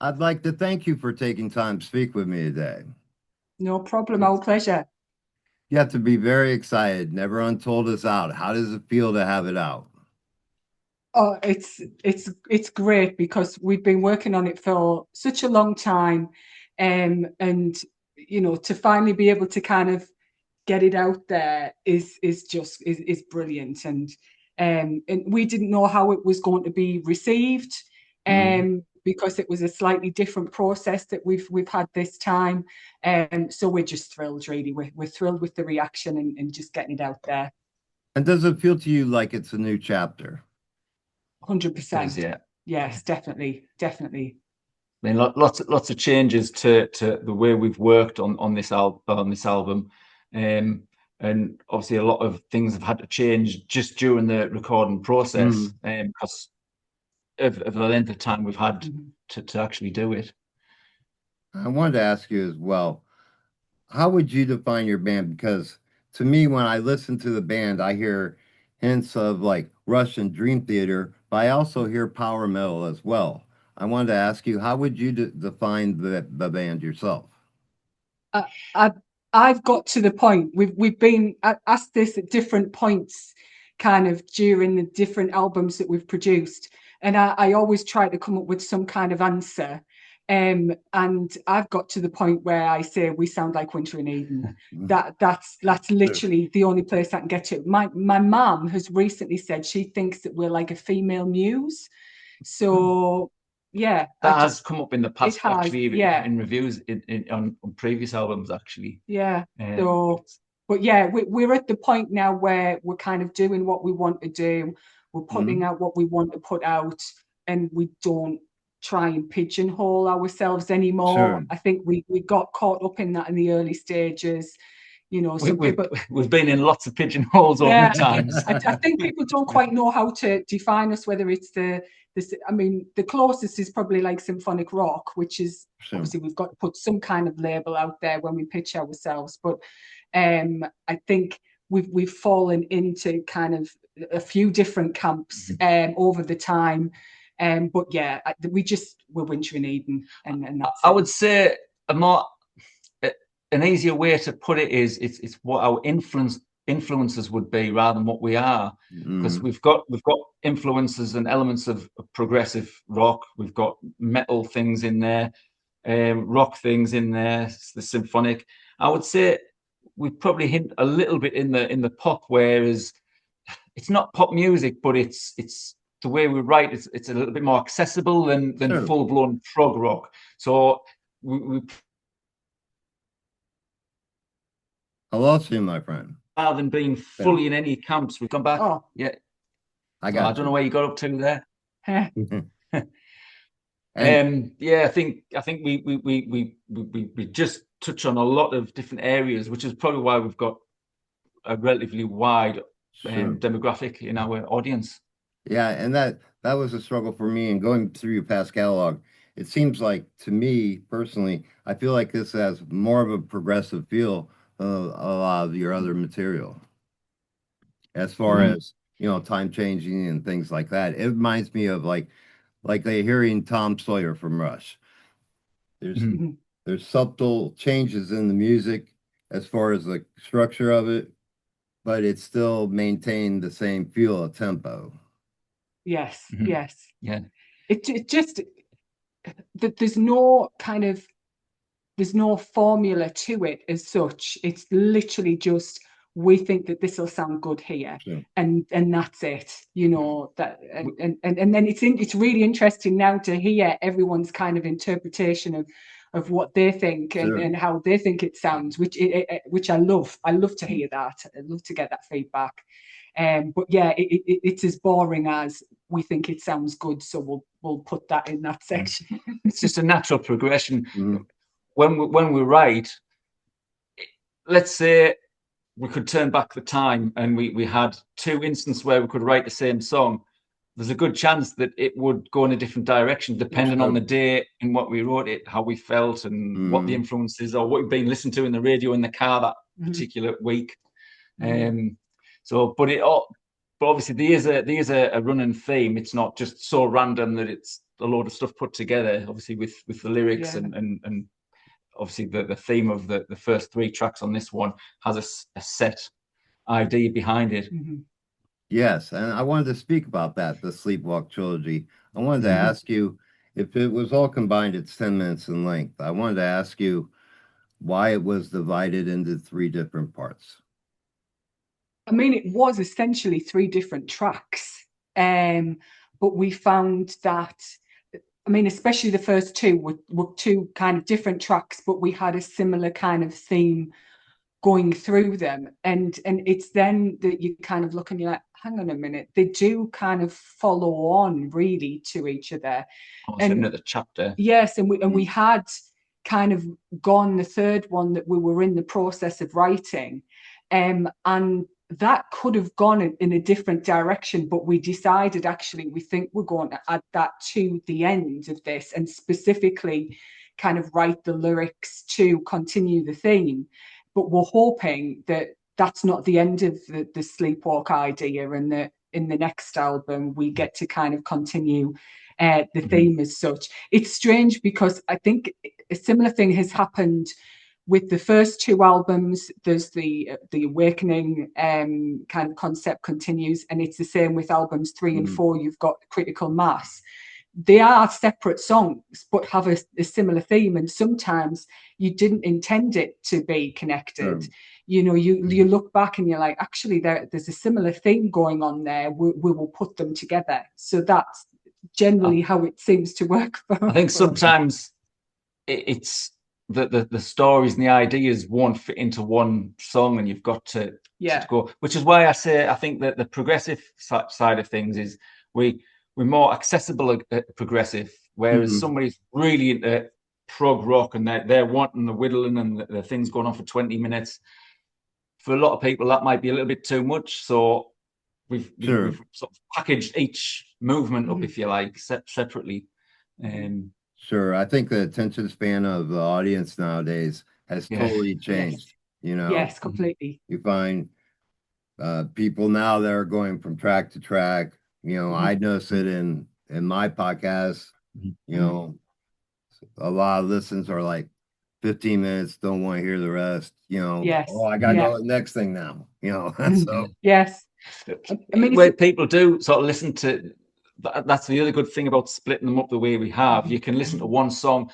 I'd like to thank you for taking time to speak with me today. No problem. Our pleasure. You have to be very excited. Never Untold is out. How does it feel to have it out? Oh, it's great because we've been working on it for such a long time, and to finally be able to kind of get it out there is brilliant, and we didn't know how it was going to be received, Mhm. because it was a slightly different process that we've had this time, so we're just thrilled, really. We're thrilled with the reaction and just getting it out there. And does it feel to you like it's a new chapter? 'Cause, 100%. yeah, Yes, definitely, definitely. I mean, lots of changes to the way we've worked on this album, and obviously a lot of things have had to change just during the recording process, Mhm. because of the length of time we've had Mhm. to actually do it. I wanted to ask you as well, how would you define your band? Because to me, when I listen to the band, I hear hints of like Russian Dream Theater, but I also hear power metal as well. I wanted to ask you, how would you define the band yourself? I, I, I've got to the point. We've been asked this at different points, kind of during the different albums that we've produced, and I always try to come up with some kind of answer. And I've got to the point where I say we sound like Winter in Eden. That's literally the only place I can get to. My mum has recently said she thinks that we're like a female muse. So yeah, I That has just come up in the it past, has, actually, yeah. in reviews on previous albums, actually. Yeah. Um, So, but yeah, we're at the point now where we're kind of doing what we want to do. We're putting Mhm. out what we want to put out, and we don't try and pigeonhole ourselves anymore. Sure. I think we got caught up in that in the early stages. we, Some we've people, we've been in lots of pigeonholes over the yeah, times. I think people don't quite know how to define us, whether it's I mean, the closest is probably like symphonic rock, which is Sure. obviously we've got to put some kind of label out there when we pitch ourselves. But I think we've fallen into kind of a few different camps over the time. But yeah, we're Winter in Eden, and that's I it. would say a more an easier way to put it is it's what our influences would be rather than what we are, because Mhm. we've got influences and elements of progressive rock. We've got metal things in there, rock things in there, the symphonic. I would say we probably hint a little bit in the pop, whereas it's not pop music, but it's the way we write. It's a little bit more accessible than Sure. full blown prog rock. So we I lost you, my friend. rather than being Yeah, fully in any camps, we've gone back. Oh, Yeah. I So I got don't know you. where you got up to there. And Yeah, I think we just touch on a lot of different areas, which is probably why we've got a relatively wide sure. demographic in our audience. Yeah, and that was a struggle for me. And going through your past catalog, it seems like to me personally, I feel like this has more of a progressive feel than a lot of your other material. As far mhm, as, time changing and things like that. It reminds me of like they hearing Tom Sawyer from Rush. There's Mhm. mhm. there's subtle changes in the music as far as the structure of it, but it still maintained the same feel of tempo. Yes, Mhm. yes. Yeah. It just there's no kind of there's no formula to it as such. It's literally just we think that this will sound good here, So, and that's it. That and then it's really interesting now to hear everyone's kind of interpretation of what they think sure. and how they think it sounds, which I love. I love to hear that. I love to get that feedback. But yeah, it's as boring as we think it sounds good, so we'll put that in that section. It's just a natural progression. Mhm. When we write, let's say we could turn back the time and we had two instances where we could write the same song. There's a good chance that it would go in a different direction depending on Sure. the day and what we wrote it, how we felt, and what the Mhm. influences or what we've been listening to in the radio in the car that Mhm, particular week. mhm. Um, so, but obviously there is a running theme. It's not just so random that a load of stuff put together, obviously with the lyrics Yeah. and obviously the theme of the first 3 tracks on this one has a set idea behind it. Mm-hmm. Yes, and I wanted to speak about that, the Sleepwalk trilogy. I wanted to Mm-hmm. ask you if it was all combined, it's 10 minutes in length. I wanted to ask you why it was divided into 3 different parts. I mean, it was essentially 3 different tracks, but we found that, I mean, especially the first 2 were 2 kind of different tracks, but we had a similar kind of theme going through them, and it's then that you kind of look and you're like, hang on a minute, they do kind of follow on really to each other. Almost And another chapter. yes, and we Mm. had kind of gone the third one that we were in the process of writing, and that could have gone in a different direction, but we decided actually we think we're going to add that to the end of this, and specifically kind of write the lyrics to continue the theme. But we're hoping that that's not the end of the sleepwalk idea, and that in the next album we get to kind of continue the theme as such. It's strange because I think a similar thing has happened with the first 2 albums. There's the awakening kind of concept continues, and it's the same with albums 3 and Mm. 4. You've got critical mass. They are separate songs but have a similar theme, and sometimes you didn't intend it to be connected. Sure. You know, you look back and you're like, actually there's a similar theme going on there. We will put them together. So that's I, generally how it seems to work I think for us. sometimes it's the stories and the ideas won't fit into one song, and you've got to Yeah. go. Which is why I say I think that the progressive side of things is we're more accessible at progressive, whereas Mhm. somebody's really into prog rock and they're wanting the whittling and the things going on for 20 minutes. For a lot of people, that might be a little bit too much. So Sure. we've sort of packaged each movement up, Mm-hmm. if you like, separately. Um, Sure. I think the attention span of the audience nowadays has yeah. totally Yes. changed. You know, Yes, completely. you find people now that are going from track to track. Mm-hmm. I notice it in my podcast. You Mm-hmm. know, a lot of listens are like 15 minutes, don't want to hear the rest. Oh, Yes. I gotta Yeah. go to the next thing now. Mhm. So Yes. I mean, it's Where people do sort of listen to that's the other good thing about splitting them up the way we have. You can listen to one song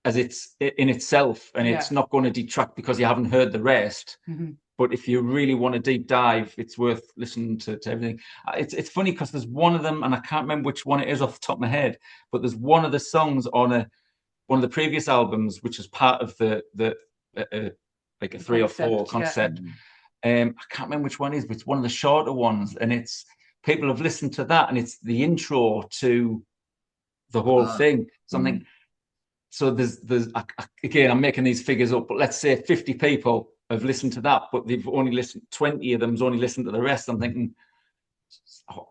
as it's in itself, and yeah. it's not going to detract because you haven't heard the rest. Mm-hmm. But if you really want a deep dive, it's worth listening to everything. It's funny because there's one of them, and I can't remember which one it is off the top of my head, but there's one of the songs on one of the previous albums, which is part of the like a The 3 or 4 concept. Yeah. concept. I can't remember which one it is, but it's one of the shorter ones, and it's people have listened to that, and it's the intro to the whole uh, thing. mm, Something. So there's again, I'm making these figures up, but let's say 50 people have listened to that, but they've only listened. 20 of them's only listened to the rest. I'm thinking, oh,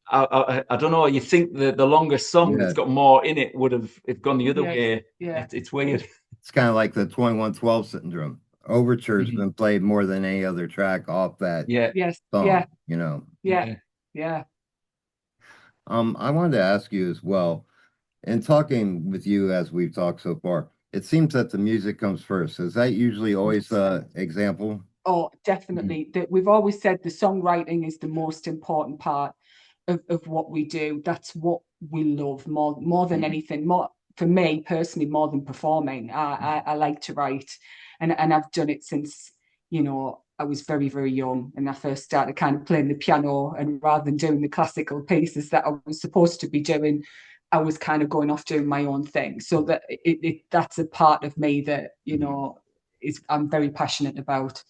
I don't know. You think the longest song yeah, that's got more in it would have gone the other Yes. way? Yeah. It's weird. it's kind of like the 2112 syndrome. Overture's Mhm. been played more than any other track off that Yeah, Yes. Yeah. song. Yeah. yeah. Yeah. I wanted to ask you as well, in talking with you as we've talked so far, it seems that the music comes first. Is that usually always 100%. the example? Oh, Mhm. definitely. That we've always said the songwriting is the most important part of what we do. That's what we love more than Mhm. anything. More for me personally, more than performing. I like to write, and I've done it since I was very very young, and I first started kind of playing the piano, and rather than doing the classical pieces that I was supposed to be doing, I was kind of going off doing my own thing. So that that's a part of me that is I'm very passionate about.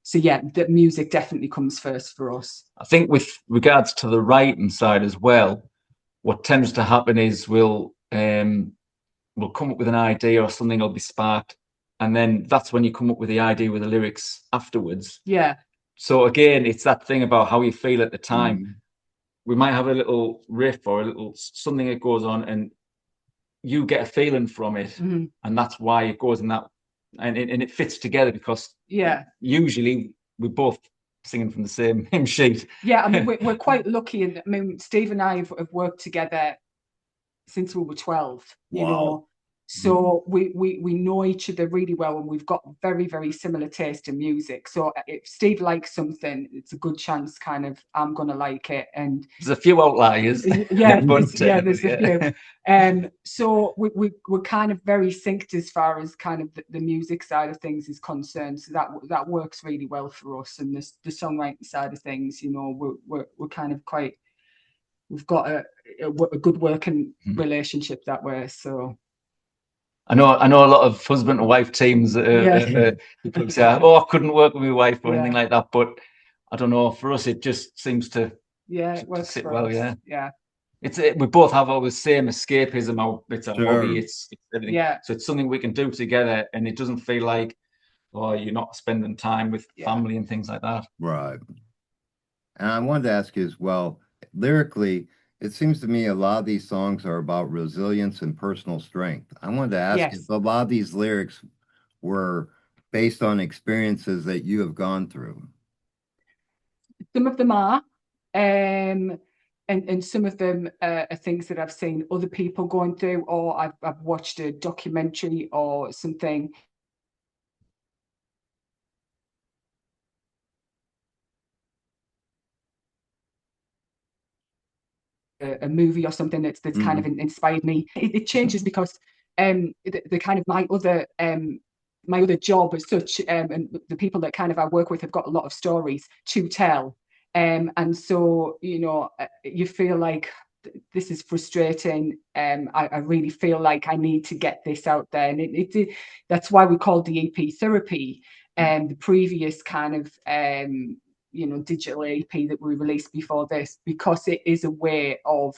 So yeah, the music definitely comes first for us. I think with regards to the writing side as well, what tends to happen is we'll come up with an idea or something will be sparked, and then that's when you come up with the idea with the lyrics afterwards. Yeah. So again, it's that thing about how you feel at the time. Mhm. We might have a little riff or a little something that goes on, and you get a feeling from it, Mhm. and that's why it goes in that, and it fits together because Yeah. usually we're both singing from the same hymn sheet. Yeah, I mean, we're quite lucky. And I mean, Steve and I have worked together since we were 12, you Wow. know. So we know each other really well, and we've got very, very similar taste in music. So if Steve likes something, it's a good chance kind of I'm gonna like it. And There's a few outliers, yeah, but there's a few. yeah. So we're kind of very synced as far as kind of the music side of things is concerned. So that works really well for us. And the songwriting side of things, you know, we're kind of quite, we've got a good working relationship that way. So I know a lot of husband and wife teams. yeah, People say, "Oh, I couldn't work with my wife" or anything yeah, like that. But I don't know. For us, it just seems yeah, it to works sit for well. us. Yeah, Yeah, we both have our same escapism. It's a hobby. Sure. It's everything. yeah, So it's something we can do together, and it doesn't feel like, oh, you're not spending time with yeah. family and things like that. Right. And I wanted to ask you as well, lyrically, it seems to me a lot of these songs are about resilience and personal strength. I wanted to ask if Yes. a lot of these lyrics were based on experiences that you have gone through. Some of them are, and some of them are things that I've seen other people going through, or I've watched a documentary or something. A movie or something that's kind of Mhm. inspired me. It changes because the kind of my other job as such, and the people that kind of I work with have got a lot of stories to tell, and so you know you feel like this is frustrating. I really feel like I need to get this out there, and that's why we called the EP therapy. And the previous kind of you know, digital EP that we released before this, because it is a way of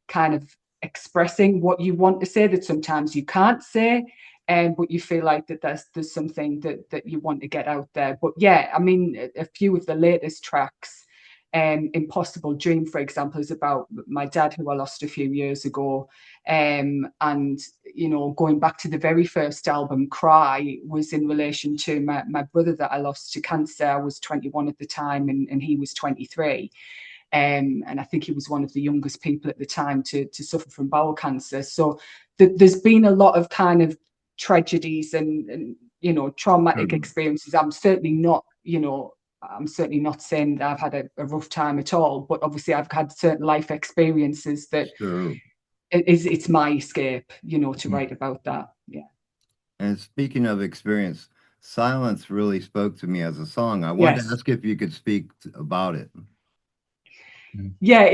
kind of expressing what you want to say that sometimes you can't say, but you feel like that there's something that you want to get out there. But yeah, I mean, a few of the latest tracks, Impossible Dream, for example, is about my dad who I lost a few years ago. And you know, going back to the very first album, Cry, was in relation to my brother that I lost to cancer. I was 21 at the time, and he was 23. And I think he was one of the youngest people at the time to suffer from bowel cancer. So there's been a lot of kind of tragedies and you know, Sure. traumatic experiences. I'm certainly not saying that I've had a rough time at all, but obviously I've had certain life experiences that Sure. it's my escape, you know, to Mm. write about that. Yeah. And speaking of experience, Silence really spoke to me as a song. I wanted to Yes. ask if you could speak about it. Mm. Yeah,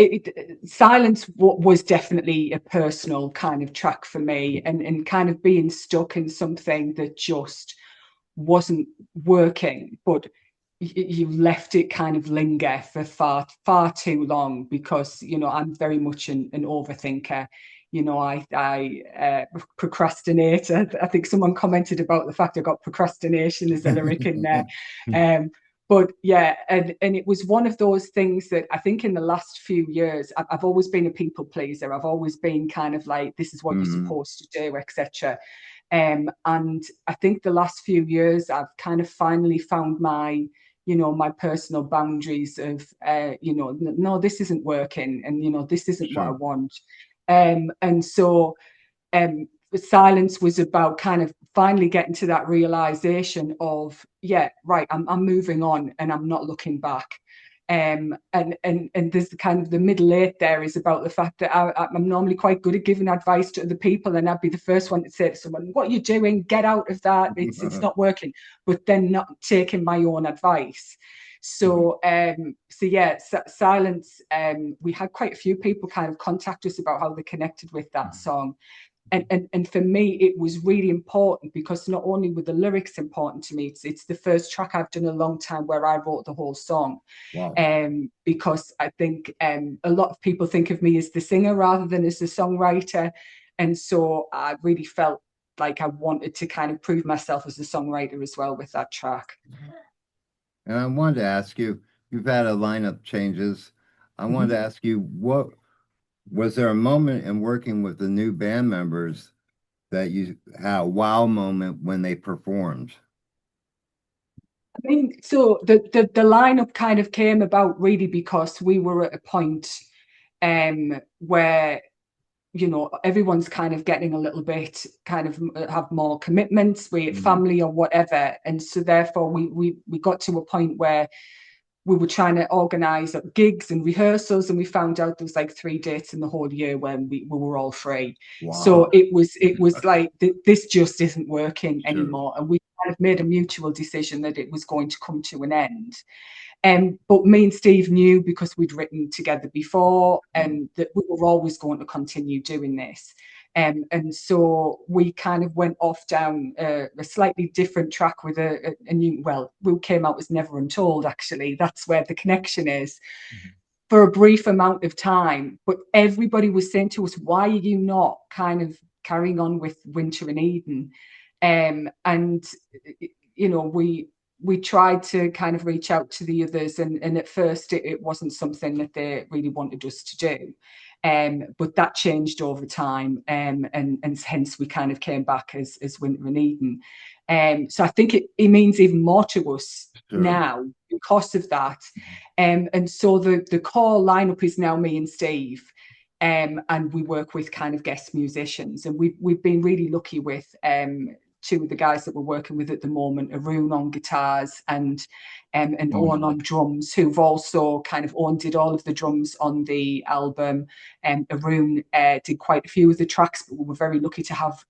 Silence was definitely a personal kind of track for me, and kind of being stuck in something that just wasn't working, but you left it kind of linger for far too long, because you know I'm very much an overthinker. You know, I procrastinate. I think someone commented about the fact I got procrastination as a lyric in there. Um, but yeah, and it was one of those things that I think in the last few years I've always been a people pleaser. I've always been kind of like, this is what you're Mhm. supposed to do, etc. And I think the last few years I've kind of finally found my, you know, my personal boundaries of, you know, no, this isn't working, and you know, this isn't what I Sure. want. And so Silence was about kind of finally getting to that realization of, yeah, right, I'm moving on and I'm not looking back. And there's the kind of the middle eight there is about the fact that I'm normally quite good at giving advice to other people, and I'd be the first one to say to someone, "What are you doing? Get out of that. It's not working." But then not taking my own advice. So yeah, Silence. We had quite a few people kind of contact us about how they connected with that song, and for me it was really important, because not only were the lyrics important to me, it's the first track I've done in a long time where I wrote the whole song. Wow. Because I think a lot of people think of me as the singer rather than as the songwriter, and so I really felt like I wanted to kind of prove myself as a songwriter as well with that track. And I wanted to ask you, you've had a lineup changes. I wanted to Mhm. ask you, what was there a moment in working with the new band members that you had a wow moment when they performed? I mean, so the lineup kind of came about really because we were at a point where you know, everyone's kind of getting a little bit kind of have more commitments, be it family or whatever. And so therefore we got to a point where we were trying to organise gigs and rehearsals, and we found out there was like 3 dates in the whole year when we were all free. So Wow. it was like this just isn't working Sure. anymore, and we kind of made a mutual decision that it was going to come to an end. But me and Steve knew, because we'd written together before, and that we were always going to continue doing this. And so we kind of went off down a slightly different track with a new, well, we came out as Never Untold, actually. That's where the connection is. For a brief amount of time. But everybody was saying to us, why are you not kind of carrying on with Winter in Eden? And, you know, we tried to kind of reach out to the others, and at first it wasn't something that they really wanted us to do. But that changed over time, and hence we kind of came back as Winter and Eden. So I think it means even more to us Sure. now because of that. And so the core lineup is now me and Steve. And we work with kind of guest musicians, and we've been really lucky with two of the guys that we're working with at the moment, Arun on guitars and Owen on drums, who've also kind of Owen did all of the drums on the album, and Arun did quite a few of the tracks, but we were very lucky to have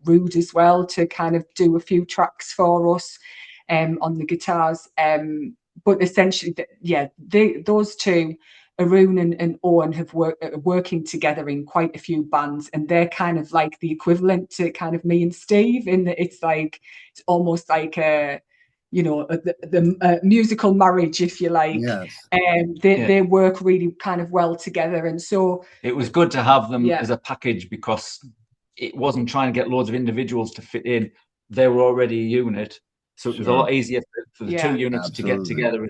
Rude as well to kind of do a few tracks for us on the guitars. But essentially, those two, Arun and Owen, have working together in quite a few bands, and they're kind of like the equivalent to kind of me and Steve, in that it's almost like a, you know, the musical marriage, if you like. Yes. And they work really kind of well together, and so it was good to have them yeah. as a package, because it wasn't trying to get loads of individuals to fit in. They were already a unit, so it was a Sure. lot easier for the two units to get Absolutely. together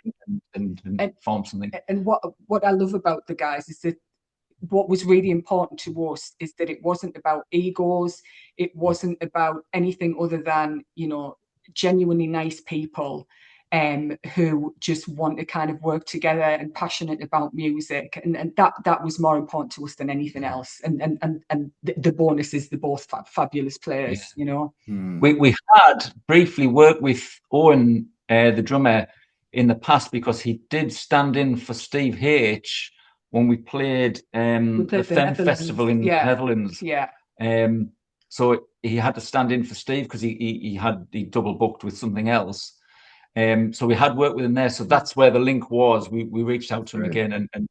and form something. And what I love about the guys is that what was really important to us is that it wasn't about egos. It wasn't about anything other than, you know, genuinely nice people who just want to kind of work together and passionate about music. And that was more important to us than anything else. And the bonus is they're both fabulous players, you know. We had briefly worked with Owen, the drummer, in the past, because he did stand in for Steve H when we played the Femme Festival in the Netherlands. Yeah. So he had to stand in for Steve because he double booked with something else. So we had worked with him there. So that's where the link was. We reached out to him again, and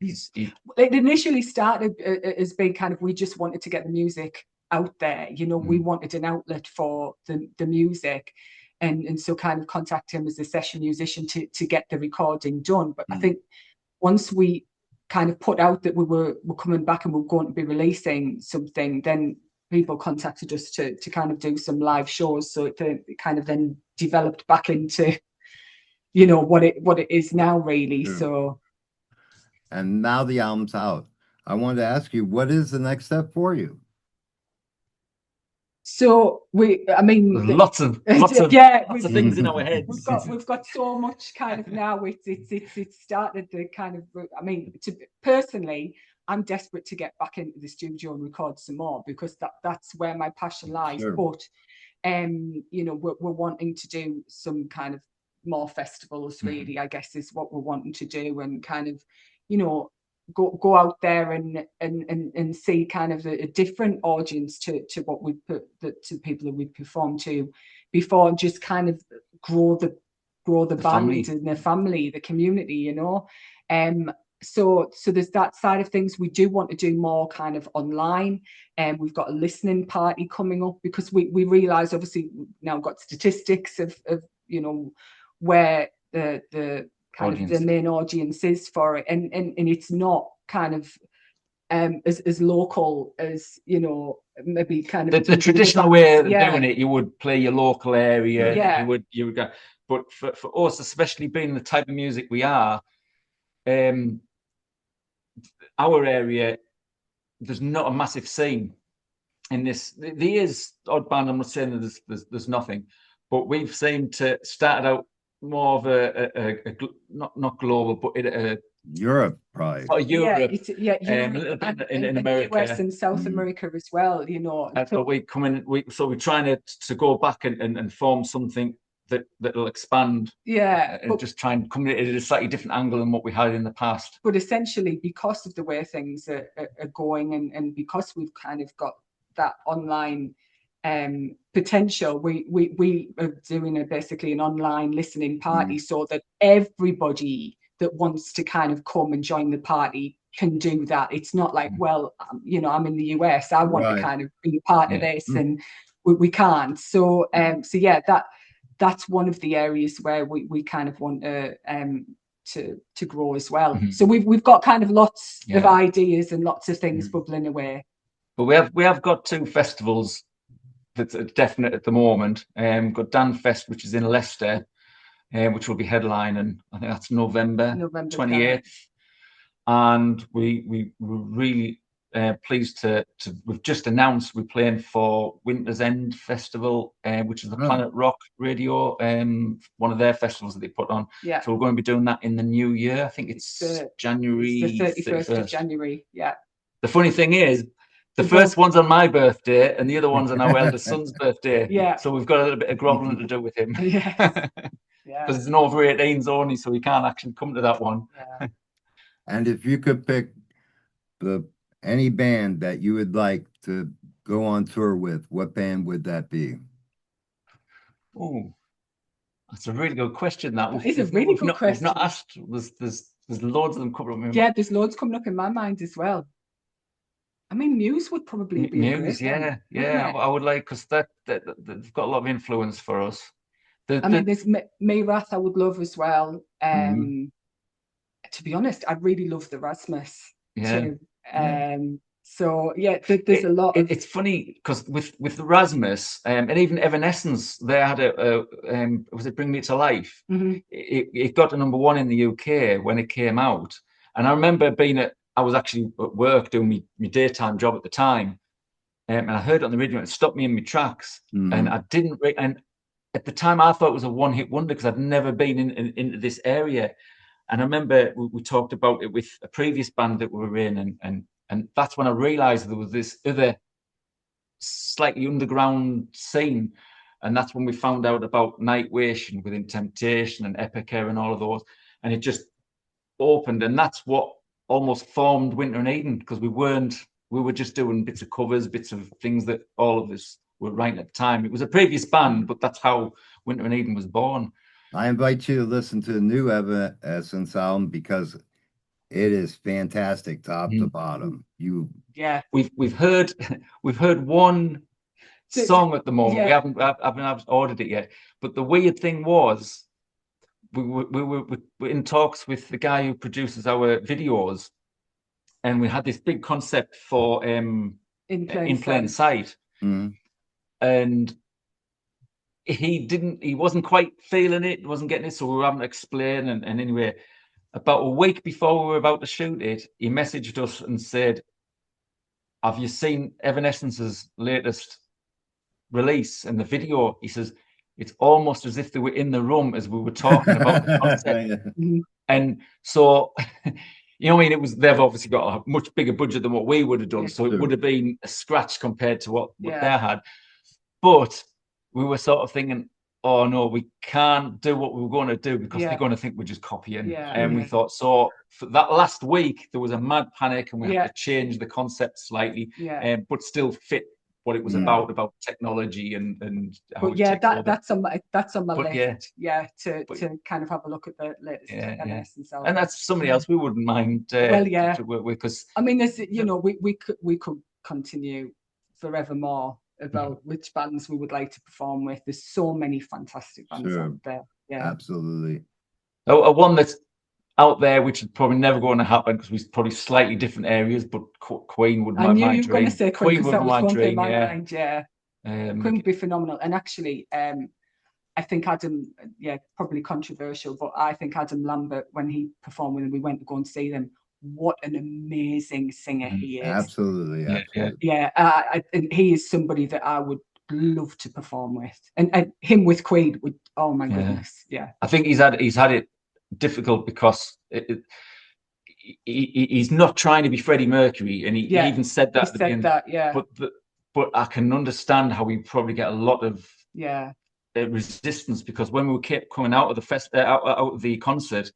it initially started as being kind of, we just wanted to get the music out there. You know, we wanted an outlet for the music. And so kind of contact him as a session musician to get the recording done. But I think once we kind of put out that we're coming back and we're going to be releasing something, then people contacted us to kind of do some live shows. So it kind of then developed back into, you know, what it is now, really. So. And now the album's out. I wanted to ask you, what is the next step for you? So there's lots of things in our heads. We've got so much kind of now. It's started the kind of. I mean, personally, I'm desperate to get back into the studio and record some more, because that's where my passion lies. Sure. But you know, we're wanting to do some kind of more festivals. Really, I guess is what we're wanting to do, and kind of, you know, go out there and see kind of a different audience to what we put to people that we performed to before, and just kind of grow the band family. and the family, the community, you know. So there's that side of things. We do want to do more kind of online, and we've got a listening party coming up, because we realize, obviously, now got statistics of you know, where the kind of the main audience is for it, and it's not kind of as local as, you know, maybe kind of the traditional way of doing it. You would play your local area, you would go, but for us, especially being the type of music we are, our area, there's not a massive scene in this. There is odd band. I'm not saying that there's nothing, but we've seemed to start out more of a not global, but Europe, probably. or Yeah, Europe, it's yeah, a Europe little bit and, in and US America. and South Mm. America as well, you know. But we come in, so we're trying to go back and form something that'll expand Yeah, and just try and come at it at a slightly different angle than what we had in the past. but essentially because of the way things are going, and because we've kind of got that online potential, we are doing basically an online listening party, Mm. so that everybody that wants to kind of come and join the party can do that. It's not like, well, you know, I'm in the US, I want to Right. kind of be a part of Yeah. this, and we can't. So so yeah, that's one of the areas where we kind of want to grow as well. Mhm. So we've got kind of lots of Yeah. ideas and lots of things Mhm. bubbling away. But we have got two festivals that's definite at the moment. Got Dan Fest, which is in Leicester, which will be headlining. I think that's November November 28th. And we were really pleased to we've just announced we're playing for Winter's End Festival, which is the Oh, Planet Rock Radio, one of their festivals that they put on. Yeah. So we're going to be doing that in the new year. I think it's January It's the 31st of 31st. January. Yeah. The funny thing is, the They're first both- one's on my birthday, and the other one's on our eldest son's birthday. Yeah. So we've got a little bit of groveling to do with him. Yes. Yeah. Because it's an over 18s only, so he can't actually come to that one. Yeah. and if you could pick the any band that you would like to go on tour with, what band would that be? Oh, that's a really good question. That That is a really good we've not question. asked. There's loads of them coming up. Yeah, there's loads coming up in my mind as well. I mean, Muse would probably be a great Muse, one, yeah, wouldn't yeah. it? I would like, because they've got a lot of influence for us. I mean, there's Mayrath I would love as well. Mhm. To be honest, I really love the Rasmus Yeah. too. Yeah. So yeah, there's a lot of It's funny because with the Rasmus and even Evanescence, they had was it Bring Me to Life? Mhm. It got to #1 in the UK when it came out, and I remember I was actually at work doing my daytime job at the time, and I heard it on the radio and it stopped me in my tracks, and Mhm. I didn't and at the time I thought it was a one-hit wonder because I'd never been into this area. And I remember we talked about it with a previous band that we were in, and that's when I realized there was this other slightly underground scene. And that's when we found out about Nightwish and Within Temptation and Epica and all of those. And it just opened. And that's what almost formed Winter and Eden, because we were just doing bits of covers, bits of things that all of us were writing at the time. It was a previous band, but that's how Winter and Eden was born. I invite you to listen to the new Evanescence album because it is fantastic top to Mm. bottom. You yeah. We've heard we've heard one song at the moment. Yeah. I haven't ordered it yet. But the weird thing was we were in talks with the guy who produces our videos, and we had this big concept for In in plain sight. sight, Mhm. and he wasn't quite feeling it, wasn't getting it, so we were having to explain. And anyway, about a week before we were about to shoot it, he messaged us and said, "Have you seen Evanescence's latest release and the video?" He says, "It's almost as if they were in the room as we were talking about the concept." Mhm. And so, you know, I mean, they've obviously got a much bigger budget than what we would have done, Yeah. so it Sure. would have been a scratch compared to what Yeah. they had. But we were sort of thinking, oh no, we can't do what we were going to do because Yeah. they're going to think we're just copying. Yeah, And we yeah. thought, so for that last week, there was a mad panic and we Yeah. had to change the concept slightly, Yeah. but still fit what it was Yeah. about technology and how But it yeah, takes over. that's on my But list. yeah, to but- kind of have a look at the latest yeah. Evanescence album. And that's somebody else we wouldn't mind Well, yeah. to work with, because I mean, there's we could continue forevermore about which bands we would like to perform with. There's so many fantastic bands Sure. out there. Yeah. Absolutely. a one that's out there, which is probably never going to happen because we're probably slightly different areas, but Queen would I knew my you were going to dream. say Queen because would that be was my going through dream, my yeah. mind. Yeah. Queen would be phenomenal. And actually, I think Adam, probably controversial, but I think Adam Lambert, when he performed with them, we went to go and see them. What an amazing singer he is. Absolutely. Yeah, Absolutely. Yeah, and he is somebody that I would love to perform with. And him with Queen would, oh my goodness, yeah. I think he's had it difficult because he's not trying to be Freddie Mercury, and he Yeah, even said he that at the said beginning. that. Yeah, But but I can understand how we probably get a lot of yeah, resistance, because when we kept coming out of the out of the concert,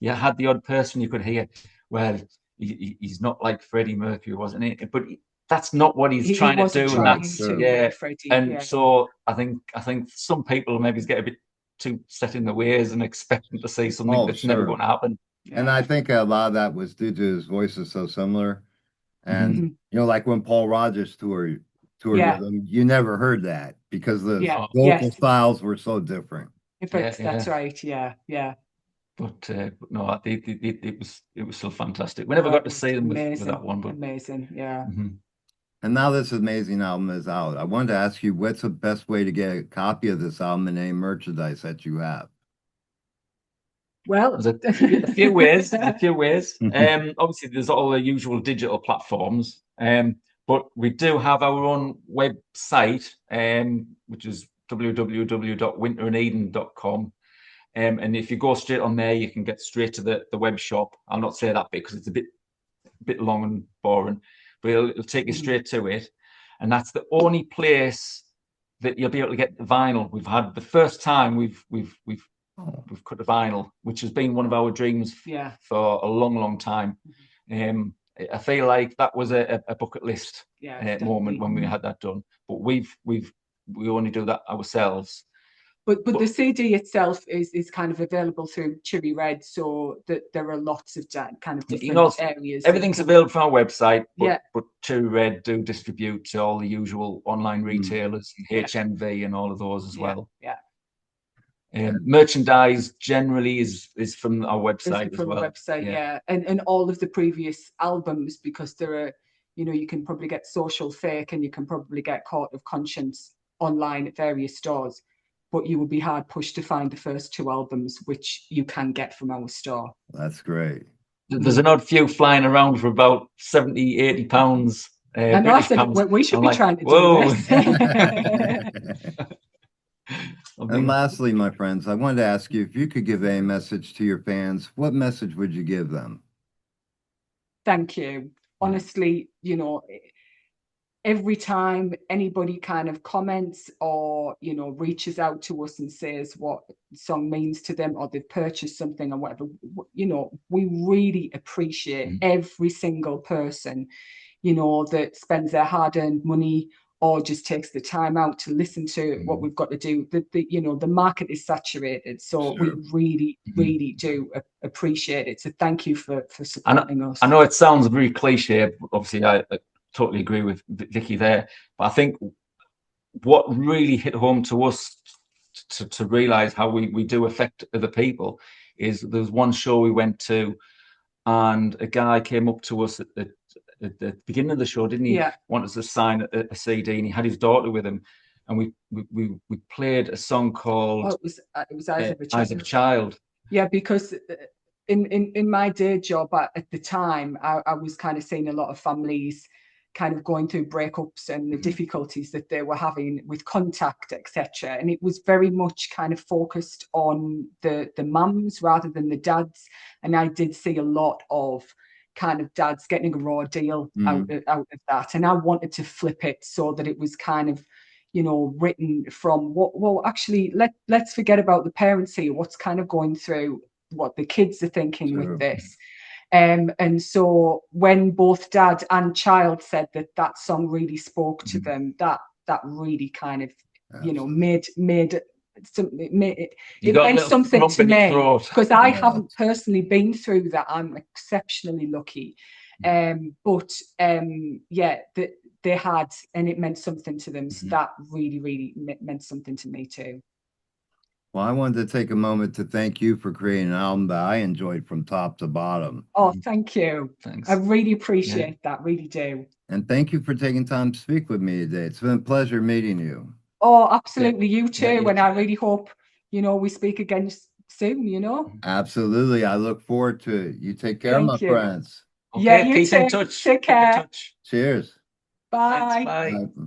you had the odd person you could hear, well, he's not like Freddie Mercury, wasn't it? But that's not what he's he trying to wasn't do, and So trying that's, to true. be yeah. Freddie. And Yeah, so I think some people maybe get a bit too set in their ways and expecting to see something Oh, that's never sure. going to happen. And yeah, I think a lot of that was due to his voice is so similar. And Mm-hmm. mhm, like when Paul Rogers toured yeah, with him, you never heard that because the yeah, Oh, vocal yes. styles were so different. yeah, That's yeah. right. Yeah, yeah. But no, it was still fantastic. We never Oh, got it to was see them with that amazing, one, but amazing. Yeah. mhm. And now this amazing album is out. I wanted to ask you, what's the best way to get a copy of this album and any merchandise that you have? Well, There's a few ways. There's a few ways. Obviously, there's all the usual digital platforms, but we do have our own website, which is www.winterandeden.com. And if you go straight on there, you can get straight to the web shop. I'll not say that bit because it's a bit long and boring, but it'll take you mhm, straight to it. And that's the only place that you'll be able to get the vinyl. We've had the first time Oh, we've cut a vinyl, which has been one of our dreams yeah. for a long, long time. I feel like that was a bucket list Yeah, it's moment definitely. when we had that done. But we only do that ourselves. But But the CD itself is kind of available through Cherry Red, so that there are lots of kind of you know, different areas that you everything's can. available from our website. But Yeah, Cherry Red do distribute to all the usual online mm. retailers, and yeah, HMV, and all of those as yeah, well. yeah. Merchandise generally is from our Is website as from the well. website, Yeah. yeah, and all of the previous albums, because there are, you can probably get Social Fake and you can probably get Court of Conscience online at various stores, but you would be hard pushed to find the first two albums, which you can get from our store. That's great. There's an odd few flying around for about 70, 80 pounds, I know. I British said pounds. we should I'm be like, trying to do whoa. this. I'm And thinking, lastly, my friends, I wanted to ask you if you could give a message to your fans, what message would you give them? Thank you. Yeah, Honestly, every time anybody kind of comments or reaches out to us and says what song means to them, or they've purchased something or whatever, we really appreciate mm, every single person that spends their hard-earned money or just takes the time out to listen to what mm, we've got to do. The market is saturated, so we sure. really mm. really do appreciate it. So thank you for I know, supporting us. I know it sounds very cliche. Obviously, I totally agree with Vicky there. But I think what really hit home to us, to realize how we do affect other people, is there's one show we went to, and a guy came up to us at the beginning of the show, didn't he? Yeah. Want us to sign a CD, and he had his daughter with him, and we played a song Oh, called it was Eyes of a Eyes of a Child. Child. Yeah, because in my day job at the time, I was kind of seeing a lot of families kind of going through breakups and the Mm, difficulties that they were having with contact, etc. And it was very much kind of focused on the mums rather than the dads. And I did see a lot of kind of dads getting a raw deal out Mm, out of that. And I wanted to flip it so that it was kind of written from what, well, actually, let's forget about the parents here, what's kind of going through, what the kids are thinking with true. this. And so when both dad and child said that song really spoke to mm. them, that really kind of, Absolutely. made it You it got a meant little something lump to in your me, throat. because I haven't Yes. personally been through that. I'm exceptionally lucky. But yeah, they had, and it meant something to them. So Mhm. that really, really meant something to me too. Well, I wanted to take a moment to thank you for creating an album that I enjoyed from top to bottom. Oh, thank you. I Thanks. really Yeah. appreciate that. Really do. And thank you for taking time to speak with me today. It's been a pleasure meeting you. Oh, Yeah. absolutely. You Yeah. too. You And I too. really hope, we speak again soon. Absolutely. I look forward to it. You take care, my Thank you. friends. Yeah, Okay. you Keep in too. touch. Take Keep in care. touch. Cheers. Thanks. Bye. Bye. Bye.